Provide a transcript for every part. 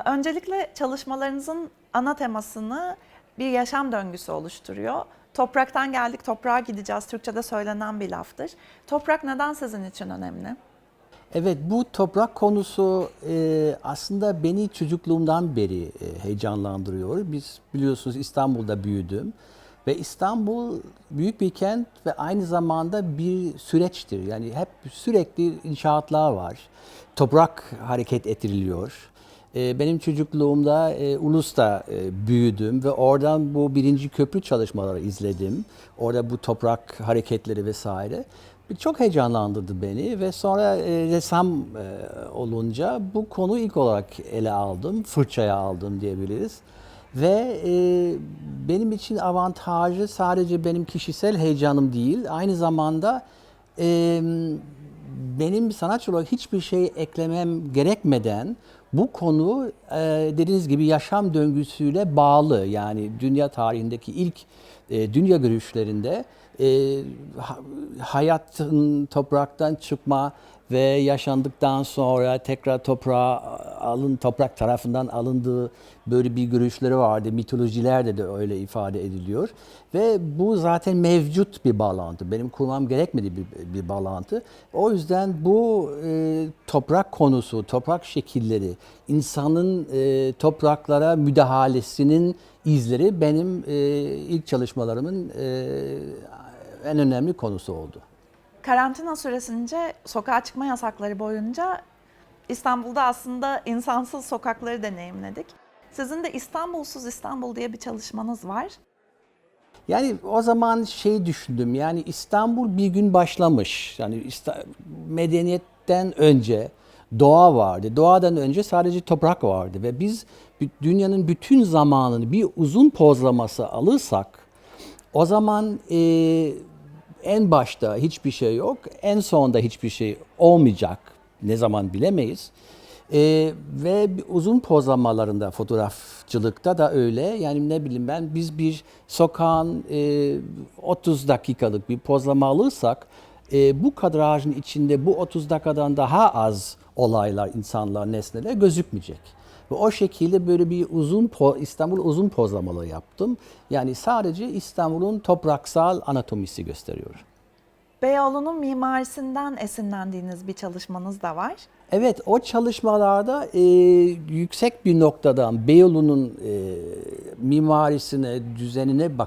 Öncelikle çalışmalarınızın ana temasını bir yaşam döngüsü oluşturuyor. Topraktan geldik, toprağa gideceğiz. Türkçe'de söylenen bir laftır. Toprak neden sizin için önemli? Evet, bu toprak konusu aslında beni çocukluğumdan beri heyecanlandırıyor. Biz biliyorsunuz İstanbul'da büyüdüm ve İstanbul büyük bir kent ve aynı zamanda bir süreçtir. Yani hep sürekli inşaatlar var. Toprak hareket ettiriliyor. Benim çocukluğumda Ulus'ta büyüdüm ve oradan bu birinci köprü çalışmaları izledim. Orada bu toprak hareketleri vesaire. Çok heyecanlandırdı beni ve sonra ressam olunca bu konu ilk olarak ele aldım, fırçaya aldım diyebiliriz. Ve benim için avantajı sadece benim kişisel heyecanım değil, aynı zamanda e, benim sanatçı olarak hiçbir şey eklemem gerekmeden bu konu dediğiniz gibi yaşam döngüsüyle bağlı. Yani dünya tarihindeki ilk dünya görüşlerinde hayatın topraktan çıkma ve yaşandıktan sonra tekrar toprak tarafından alındığı böyle bir görüşleri vardı. Mitolojilerde de öyle ifade ediliyor. Ve bu zaten mevcut bir bağlantı. Benim kurmam gerekmediği bir bağlantı. O yüzden bu toprak konusu, toprak şekilleri, insanın topraklara müdahalesinin izleri benim ilk çalışmalarımın en önemli konusu oldu. Karantina süresince sokağa çıkma yasakları boyunca İstanbul'da aslında insansız sokakları deneyimledik. Sizin de İstanbulsuz İstanbul diye bir çalışmanız var. Yani o zaman şey düşündüm, yani İstanbul bir gün başlamış. Yani medeniyetten önce doğa vardı. Doğadan önce sadece toprak vardı ve biz dünyanın bütün zamanını bir uzun pozlaması alırsak o zaman en başta hiçbir şey yok, en sonda hiçbir şey olmayacak. Ne zaman bilemeyiz. Ve uzun pozlamalarında fotoğrafçılıkta da öyle. Yani ne bileyim ben, biz bir sokağın 30 dakikalık bir pozlama alırsak bu kadrajın içinde bu 30 dakikadan daha az olaylar, insanlar, nesneler gözükmeyecek. Ve o şekilde böyle bir İstanbul uzun pozlamaları yaptım. Yani sadece İstanbul'un topraksal anatomisi gösteriyor. Beyoğlu'nun mimarisinden esinlendiğiniz bir çalışmanız da var. Evet, o çalışmalarda yüksek bir noktadan Beyoğlu'nun mimarisine, düzenine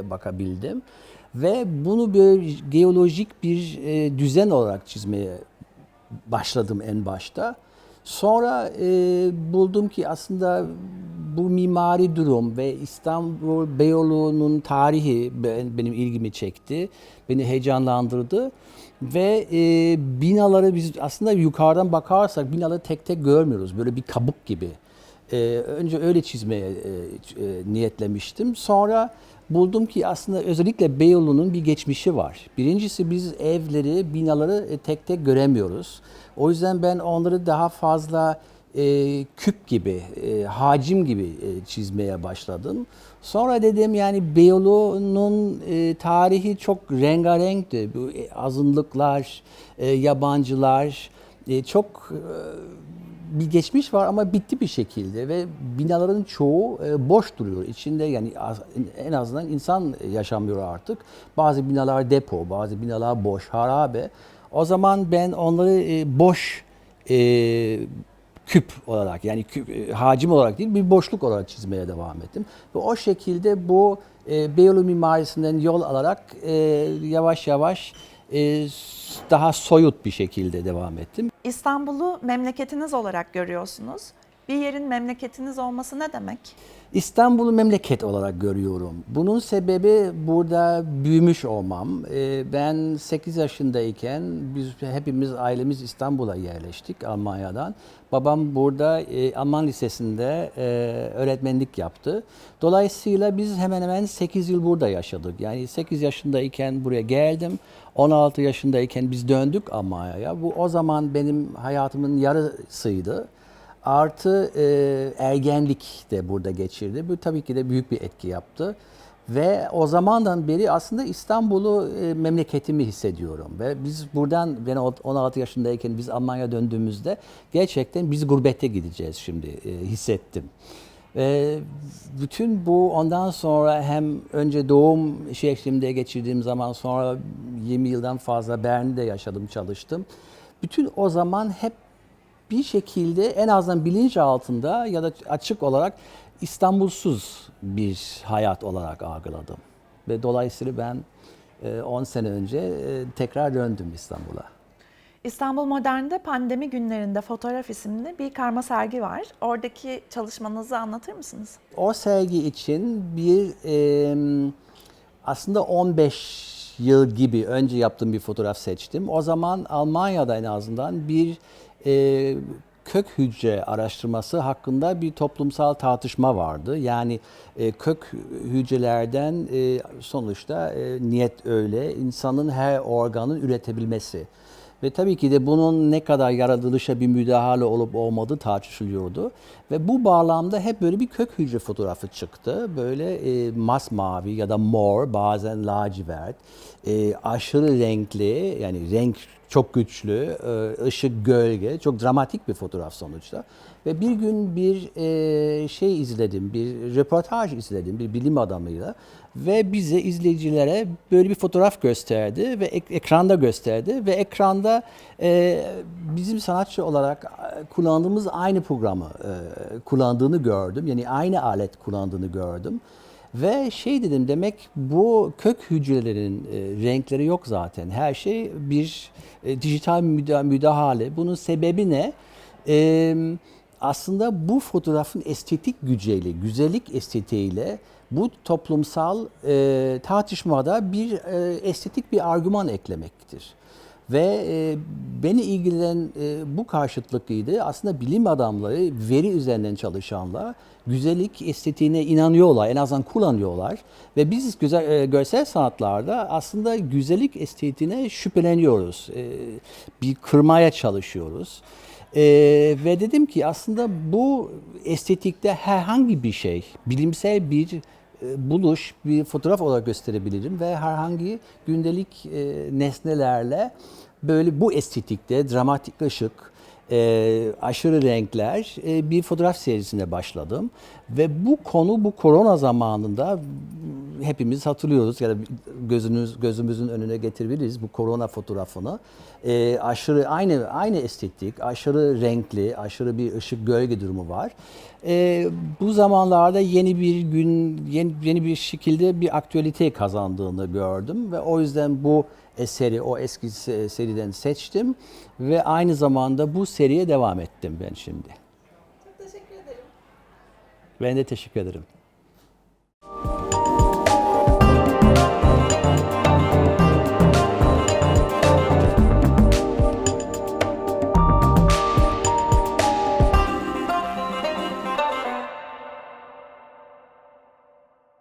bakabildim. Ve bunu böyle geolojik bir düzen olarak çizmeye başladım en başta. Sonra buldum ki aslında bu mimari durum ve İstanbul Beyoğlu'nun tarihi benim ilgimi çekti, beni heyecanlandırdı. Ve binaları biz aslında yukarıdan bakarsak binaları tek tek görmüyoruz, böyle bir kabuk gibi. Önce öyle çizmeye niyetlemiştim. Sonra buldum ki aslında özellikle Beyoğlu'nun bir geçmişi var. Birincisi, biz evleri, binaları tek tek göremiyoruz. O yüzden ben onları daha fazla küp gibi, hacim gibi çizmeye başladım. Sonra dedim yani Beyoğlu'nun tarihi çok rengarenkti. Bu azınlıklar, yabancılar, çok bir geçmiş var ama bitti bir şekilde ve binaların çoğu boş duruyor. İçinde yani en azından insan yaşamıyor artık. Bazı binalar depo, bazı binalar boş, harabe. O zaman ben onları boş küp olarak, yani hacim olarak değil, bir boşluk olarak çizmeye devam ettim. Ve o şekilde bu Beyoğlu mimarisinden yol alarak yavaş yavaş daha soyut bir şekilde devam ettim. İstanbul'u memleketiniz olarak görüyorsunuz. Bir yerin memleketiniz olması ne demek? İstanbul'u memleket olarak görüyorum. Bunun sebebi burada büyümüş olmam. Ben 8 yaşındayken biz hepimiz, ailemiz İstanbul'a yerleştik Almanya'dan. Babam burada Alman Lisesi'nde öğretmenlik yaptı. Dolayısıyla biz hemen hemen 8 yıl burada yaşadık. Yani 8 yaşındayken buraya geldim. 16 yaşındayken biz döndük Almanya'ya. Bu o zaman benim hayatımın yarısıydı. Artı ergenlik de burada geçirdi. Bu tabii ki de büyük bir etki yaptı. Ve o zamandan beri aslında İstanbul'u memleketimi hissediyorum. Ve biz buradan, ben 16 yaşındayken biz Almanya'ya döndüğümüzde gerçekten biz gurbete gideceğiz şimdi hissettim. Bütün bu ondan sonra hem önce doğum şehrimde geçirdiğim zaman sonra 20 yıldan fazla Berlin'de yaşadım, çalıştım. Bütün o zaman hep bir şekilde en azından bilinç altında ya da açık olarak İstanbulsuz bir hayat olarak algıladım. Ve dolayısıyla ben 10 sene önce tekrar döndüm İstanbul'a. İstanbul Modern'de Pandemi Günlerinde Fotoğraf isimli bir karma sergi var. Oradaki çalışmanızı anlatır mısınız? O sergi için bir aslında 15 yıl gibi önce yaptığım bir fotoğraf seçtim. O zaman Almanya'da en azından bir kök hücre araştırması hakkında bir toplumsal tartışma vardı. Yani kök hücrelerden sonuçta niyet öyle insanın her organın üretebilmesi. Ve tabii ki de bunun ne kadar yaratılışa bir müdahale olup olmadığı tartışılıyordu. Ve bu bağlamda hep böyle bir kök hücre fotoğrafı çıktı. Böyle masmavi ya da mor, bazen lacivert, aşırı renkli, yani renk çok güçlü, ışık, gölge, çok dramatik bir fotoğraf sonuçta. Ve bir gün bir şey izledim, bir röportaj izledim bir bilim adamıyla ve bize izleyicilere böyle bir fotoğraf gösterdi ve ekranda gösterdi ve ekranda bizim sanatçı olarak kullandığımız aynı programı kullandığını gördüm. Yani aynı alet kullandığını gördüm. Ve şey dedim, demek bu kök hücrelerin renkleri yok zaten. Her şey bir dijital müdahale. Bunun sebebi ne? Aslında bu fotoğrafın estetik gücüyle, güzellik estetiğiyle bu toplumsal tartışmada bir estetik bir argüman eklemektir. Ve beni ilgilen bu karşıtlıklıydı. Aslında bilim adamları, veri üzerinden çalışanlar güzellik estetiğine inanıyorlar, en azından kullanıyorlar. Ve biz görsel sanatlarda aslında güzellik estetiğine şüpheleniyoruz. Bir kırmaya çalışıyoruz. Ve dedim ki aslında bu estetikte herhangi bir şey, bilimsel bir buluş, bir fotoğraf olarak gösterebilirim ve herhangi gündelik nesnelerle böyle bu estetikte dramatik ışık, aşırı renkler bir fotoğraf serisine başladım. Ve bu konu bu korona zamanında hepimiz hatırlıyoruz ya da gözümüzün önüne getirebiliriz bu korona fotoğrafını. Aşırı aynı estetik, aşırı renkli, aşırı bir ışık gölge durumu var. Bu zamanlarda yeni bir gün, yeni bir şekilde bir aktüelite kazandığını gördüm ve o yüzden bu eseri o eski seriden seçtim ve aynı zamanda bu seriye devam ettim ben şimdi. Çok teşekkür ederim. Ben de teşekkür ederim.